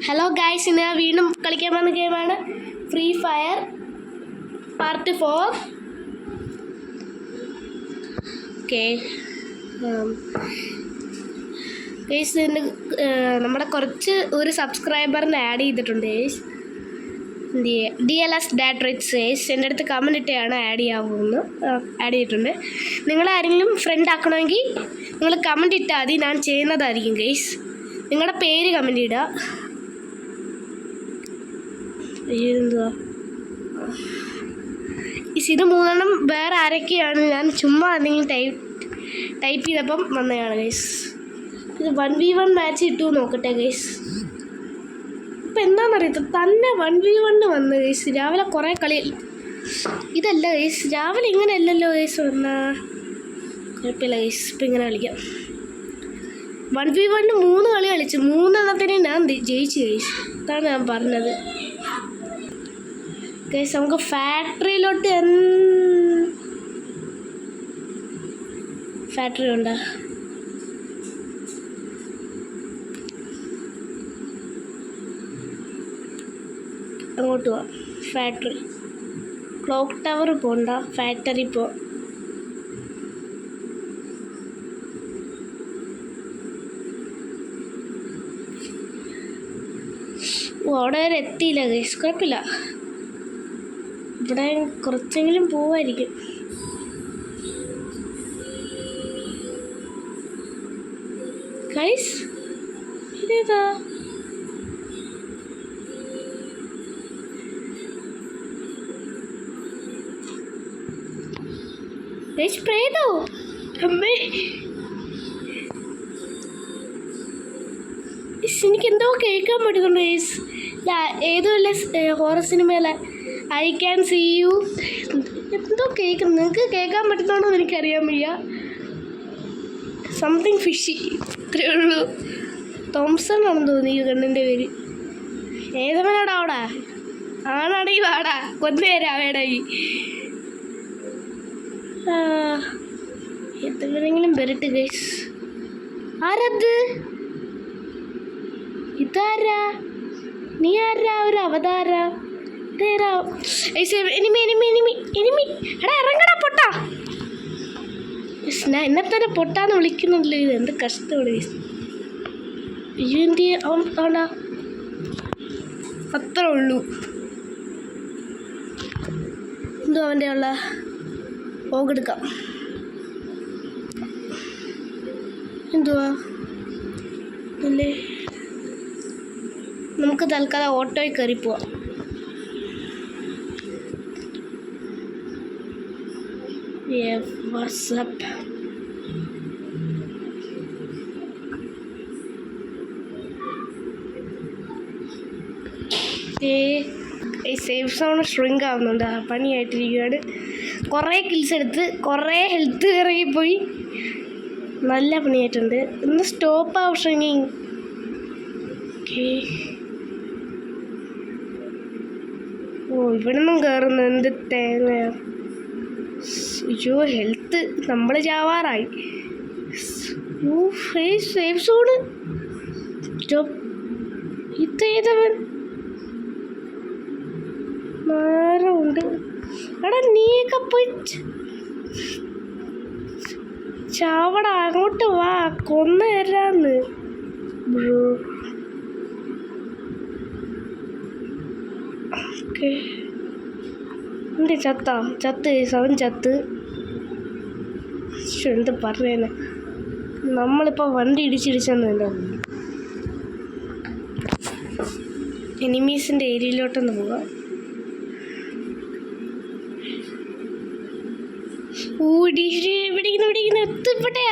Hello guys, ഇന്ന് ഞാൻ വീണ്ടും കളിക്കാൻ വന്ന ഗെയിമാണ് free fire part 4. Okay guys, ഇതിന് നമ്മുടെ കുറച്ച് ഒരു സബ്സ്ക്രൈബറിനെ ആഡ് ചെയ്തിട്ടുണ്ട് ഗൈസ്. DLS ഡാട്രിക്സ് ഗൈസ് എൻ്റെ അടുത്ത് കമൻറ്റ് ഇട്ടാണ് ആഡ് ചെയ്തിട്ടുണ്ട്. നിങ്ങളാരെങ്കിലും ഫ്രണ്ട് ആക്കണമെങ്കിൽ നിങ്ങൾ കമൻറ്റ് ഇട്ടാൽ മതി, ഞാൻ ചെയ്യുന്നതായിരിക്കും ഗൈസ്. നിങ്ങളുടെ പേര് കമൻറ്റ് ഇടുക. എന്തുവാ ഇത് മൂന്നെണ്ണം വേറെ ആരൊക്കെയാണ്, ഞാൻ ചുമ്മാ എന്തെങ്കിലും ടൈപ്പ് ചെയ്തപ്പം വന്നതാണ് ഗൈസ്. ഇത് 1v1 മാച്ച് ഇട്ടു നോക്കട്ടെ ഗൈസ്. ഇപ്പം എന്താണെന്നറിയത്തില്ല, തന്നെ 1v1 വന്ന് ഗൈസ്. രാവിലെ കുറേ കളി ഇതല്ല ഗൈസ്, രാവിലെ ഇങ്ങനെ അല്ലല്ലോ ഗൈസ് വന്നാൽ. കുഴപ്പമില്ല ഗൈസ്, ഇപ്പം ഇങ്ങനെ കളിക്കാം. 1v1 3 കളി കളിച്ചു, 3 ഞാൻ ജയിച്ചു ഗൈസ്. അതാണ് ഞാൻ പറഞ്ഞത് ഗൈസ്. നമുക്ക് ഫാക്ടറിയിലോട്ട് ഫാക്ടറി ഉണ്ടോ? അങ്ങോട്ട് പോവാം. ഫാക്ടറി ക്ലോക്ക് ടവർ പോണ്ട, ഫാക്ടറി പോവാം. അവിടെ വരെ എത്തിയില്ല ഗൈസ്, കുഴപ്പമില്ല. ഇവിടെ കുറച്ചെങ്കിലും പോവായിരിക്കും. ഗൈസ് ഇതേതാ? സ്പ്രേ ചെയ്തോ അമ്മേ? എനിക്കെന്തോ കേൾക്കാൻ പറ്റുന്നുണ്ട് ഗൈസ്. ഏതോ അല്ലേ ഹൊറർ സിനിമയിലെ ഐ ക്യാൻ സീ യു എന്തോ കേൾക്കുന്നു. നിങ്ങൾക്ക് കേൾക്കാൻ പറ്റുന്നുണ്ടോ എന്ന് എനിക്കറിയാൻ വയ്യ. സംതിങ് ഫിഷി, ഇത്രയേ ഉള്ളൂ. തോംസൺ ആണെന്ന് തോന്നി ഈ കണ്ണിൻ്റെ പേര്. ഏതവനാടാ അവിടെ? ആണാണെങ്കിൽ വാടാ, കൊന്നേരാ വേണമെങ്കിൽ. എത്രയെങ്കിലും വരട്ട് ഗൈസ്. ആരത്? ഇതാരാ? നീ ആരാ? ഒരു അവതാര? എടാ ഇറങ്ങടാ പൊട്ടാ. ഞാൻ എന്നെ തന്നെ പൊട്ടാന്ന് വിളിക്കുന്നുണ്ടല്ലോ. ഇത് എന്ത് കഷ്ടമാണ് ഗൈസ്. എന്ത് ആണ്ടാ, അത്ര ഉള്ളൂ. എന്തോ അവൻ്റെ ഉള്ള പോകെടുക്കാം. എന്തുവാ അല്ലേ? നമുക്ക് തൽക്കാലം ഓട്ടോയിൽ കയറി പോവാം. വാട്സാപ്പ് സേഫ് സോൺ ഷ്രിങ്ക് ആവുന്നുണ്ട്, പണിയായിട്ടിരിക്കുകയാണ്. കുറേ കിൽസ് എടുത്ത് കുറേ ഹെൽത്ത് ഇറങ്ങിപ്പോയി, നല്ല പണിയായിട്ടുണ്ട്. ഇന്ന് സ്റ്റോപ്പ് ആവും ഷ്രിങ്കിങ്. ഓക്കെ, ഇവിടെ നിന്നും കയറുന്നു. എന്ത് തേങ്ങ. അയ്യോ, ഹെൽത്ത് നമ്മൾ ചാവാറായി. Safe zone ഇതേതവൻ നേരമുണ്ട്. എടാ നീയൊക്കെ പോയി ചാവട, അങ്ങോട്ട് വാ, കൊന്നു തരാന്ന് ബ്രോ. ഓക്കെ, എന്ത് ചത്ത് അവൻ ചത്ത്. എന്ത് പറയുന്നേ, നമ്മളിപ്പോൾ വണ്ടി ഇടിച്ചിടിച്ചെന്നുണ്ടോ. എനിമീസിൻ്റെ ഏരിയയിലോട്ടൊന്ന് പോവാം. പിടിക്കുന്നു എത്തിപ്പെട്ടാ.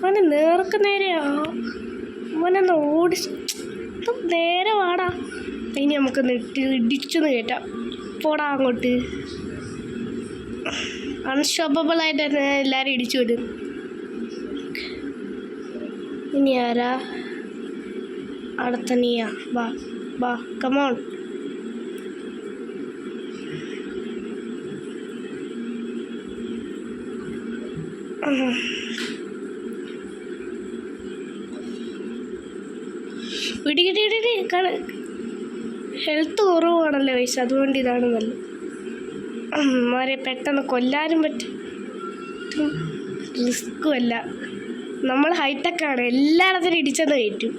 അവനെ നേർക്ക് നേരെയാ, അവനൊന്ന് നേരെ വാടാ. ഇനി നമുക്കൊന്ന് ഇടിച്ചൊന്ന് കയറ്റാം. പോടാ അങ്ങോട്ട്. അൺസ്റ്റോപ്പബിളായിട്ട് തന്നെ എല്ലാവരും ഇടിച്ചു വിടും. ഇനി ആരാ? അടുത്ത നീയാ. വാ കമോൺ. പിടികിട്ടി ഹെൽത്ത് കുറവാണല്ലോ വയസ്സ്, അതുകൊണ്ട് ഇതാണ് നല്ലത്. അവരെ പെട്ടെന്ന് കൊല്ലാനും പറ്റും, റിസ്ക്കും അല്ല. നമ്മൾ ഹൈടെക്കാണ്, എല്ലായിടത്തിനും ഇടിച്ചെന്ന് കയറ്റും.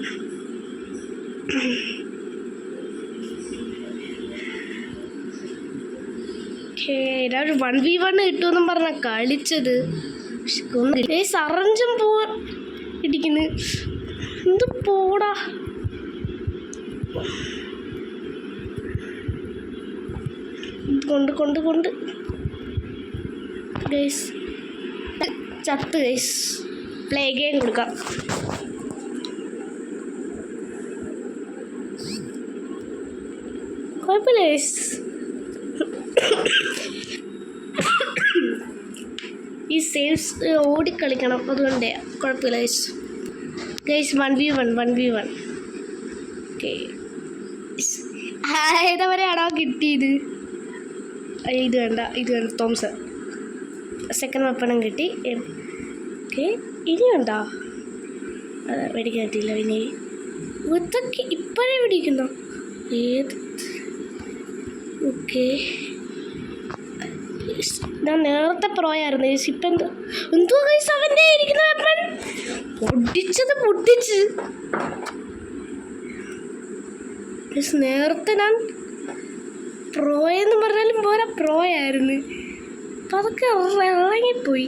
എല്ലാവരും 1v1 കിട്ടുമെന്നും പറഞ്ഞാൽ കളിച്ചത്. സറഞ്ചും ഇടിക്കുന്നു, എന്ത് പോടാ. കൊണ്ട് ഗൈസ് ചത്ത് ഗൈസ്. പ്ലേ ഗെയിം കൊടുക്കാം. കുഴപ്പമില്ല ഗൈസ്, ഈ സേവ്സ് ഓടിക്കളിക്കണം, അതുകൊണ്ടേ കുഴപ്പമില്ല ഗൈസ്. Guys 1v1 okay. ഏതവരെയാണോ കിട്ടിയത്? ഇത് വേണ്ട തോംസൺ. സെക്കൻഡ് വെപ്പണും കിട്ടി. ഓക്കെ, ഇനിയുണ്ടോ? വെടിക്കാൻ കിട്ടിയില്ല. പിന്നെ ഇതൊക്കെ ഇപ്പോഴേ വെടിക്കുന്നോ? ഏത്? ഓക്കെ, ഞാൻ നേരത്തെ പ്രോയായിരുന്നു. ഇപ്പം എന്തോ ഗൈസ് അവൻ്റെ ഇരിക്കുന്ന വെപ്പൺ പൊട്ടിച്ച്. നേരത്തെ ഞാൻ പ്രോയെന്ന് പറഞ്ഞാലും പോരാ, പ്രോയായിരുന്നു. അപ്പം അതൊക്കെ ഇറങ്ങിപ്പോയി.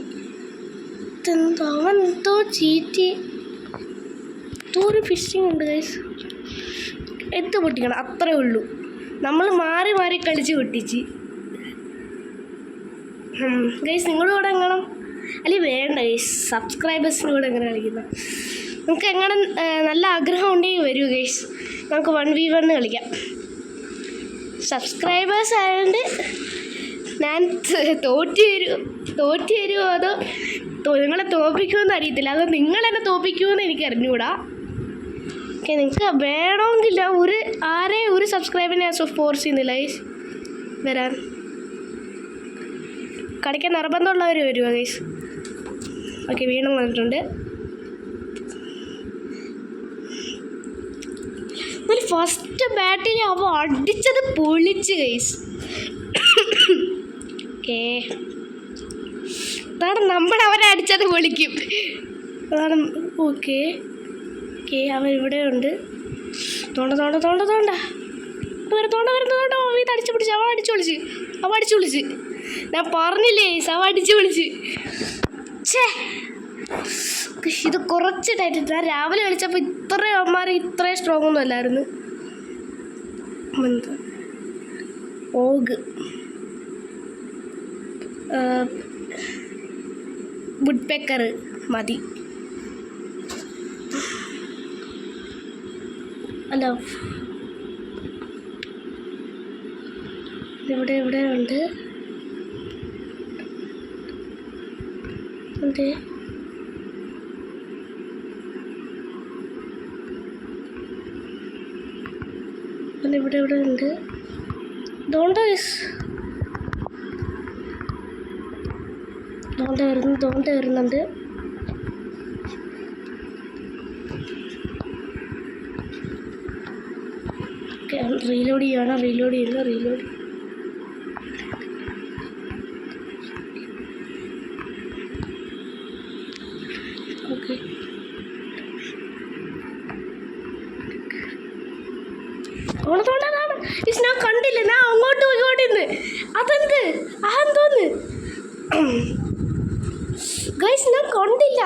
അവൻ എന്തോ ചീറ്റി, എന്തോ ഒരു ഫിഷിങ് ഉണ്ട് ഗൈസ്. പൊട്ടിക്കണം, അത്രേ ഉള്ളൂ. നമ്മൾ മാറി കളിച്ച് പൊട്ടിച്ച്. ഗൈസ് നിങ്ങളുടെ കൂടെ എങ്ങനെ? അല്ലെങ്കിൽ വേണ്ട ഗൈസ്, സബ്സ്ക്രൈബേഴ്സിൻ്റെ കൂടെ എങ്ങനെ കളിക്കുന്ന? നമുക്ക് എങ്ങനെ നല്ല ആഗ്രഹം ഉണ്ടെങ്കിൽ വരൂ ഗൈസ്, നമുക്ക് 1v1 കളിക്കാം. സബ്സ്ക്രൈബേഴ്സ് ആയതുകൊണ്ട് ഞാൻ തോറ്റ് വരുമോ അതോ നിങ്ങളെ തോൽപ്പിക്കുമെന്ന് അറിയത്തില്ല, അതോ നിങ്ങളെന്നെ തോൽപ്പിക്കുമെന്ന് എനിക്ക് അറിഞ്ഞുകൂടാ. ഓക്കെ, നിങ്ങൾക്ക് വേണമെങ്കില്ല ഒരു സബ്സ്ക്രൈബിനെ ഫോഴ്സ് ചെയ്യുന്നില്ല ഗൈസ് വരാൻ. കളിക്കാൻ നിർബന്ധമുള്ളവർ വരുമോ ഗൈസ്? ഓക്കെ, വീണ്ടും വന്നിട്ടുണ്ട്. ഫസ്റ്റ് ബാറ്റിൽ അവ അടിച്ചത് പൊളിച്ച് ഗൈസ്. ഓക്കെ, അതാണ് നമ്മൾ അവരെ അടിച്ചത് പൊളിക്കും, അതാണ്. ഓക്കെ, അവൻ ഇവിടെ ഉണ്ട്. തോണ്ട ഇത് അടിച്ചു പിടിച്ച് അവ അടിച്ചു വിളിച്ച്. ഞാൻ പറഞ്ഞില്ലേ അവ അടിച്ചു വിളിച്ച്. ഇത് കുറച്ച് ടൈറ്റ്. ഞാൻ രാവിലെ കളിച്ചപ്പോൾ ഇത്രയും സ്ട്രോങ് ഒന്നും അല്ലായിരുന്നു. ഓഗ് വുഡ് പെക്കർ മതി. അല്ല, ഇവിടെ ഉണ്ട്. അതെ, ഇവിടെ ഉണ്ട്. തോണ്ട വരുന്നുണ്ട്. റീലോഡ് ചെയ്യുന്നു. ഓക്കെ, ഞാൻ കണ്ടില്ല, ഞാൻ അങ്ങോട്ട് പോയിക്കോട്ടിന്ന്. അതെന്തോന്ന് ഗൈസ്, ഞാൻ കണ്ടില്ല,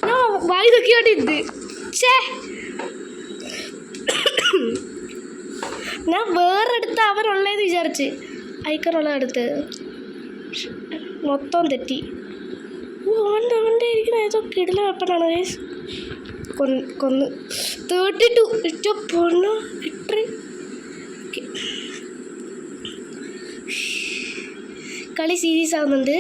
ഞാൻ വായി നോക്കിയോട്ടിന്ന്. ഞാൻ വേറെടുത്ത് അവരുള്ളതെന്ന് വിചാരിച്ച് ഐക്കറുള്ളതെടുത്ത് മൊത്തം തെറ്റി. അവൻ്റെ ഇരിക്കുന്ന ഏതോ കിടില വെപ്പണാണ് ഗൈസ്. കൊന്ന് 32 പൊണ്ണു ഇട്ട്. കളി സീരിയസ് ആവുന്നുണ്ട്.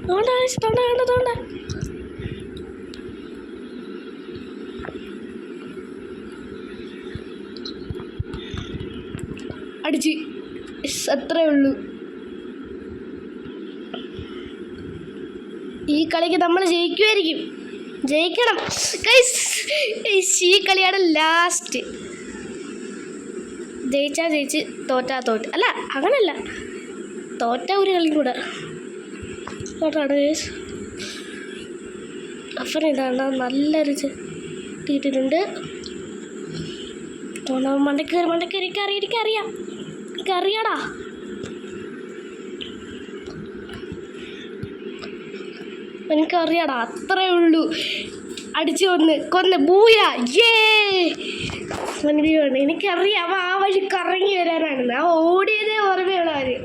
തോണ്ട തോണ്ട വേണ്ട തോണ്ട. അടിച്ച് അത്രേ ഉള്ളൂ. ഈ കളിക്ക് നമ്മൾ ജയിക്കുമായിരിക്കും. ജയിക്കണം ഗൈസ്. ഈ കളിയാണ് ലാസ്റ്റ്. ജയിച്ചാൽ ജയിച്ച്, തോറ്റാ തോറ്റ്. അല്ല അങ്ങനല്ല, തോറ്റ ഒരു കളി കൂടെ തോട്ടാണ് ഗൈസ്. അപ്പം ഇതാണ് നല്ലൊരു തീട്ടിട്ടുണ്ട്. മണ്ടക്കേറി എനിക്കറിയാടാ. എനിക്കറിയാടാ, അത്രേ ഉള്ളൂ. അടിച്ച് കൊന്ന് ബൂയ. എനിക്കറിയാം അവൻ ആ വഴി കറങ്ങി വരാനാണ്. ഞാൻ ഓടിയതേ ഓർമ്മയുള്ള കാര്യം.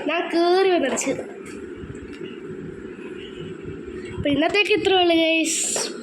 ഞാൻ കയറി വന്നടിച്ച്. അപ്പം ഇന്നത്തേക്ക് ഇത്രേ ഉള്ളൂ ഗൈസ്.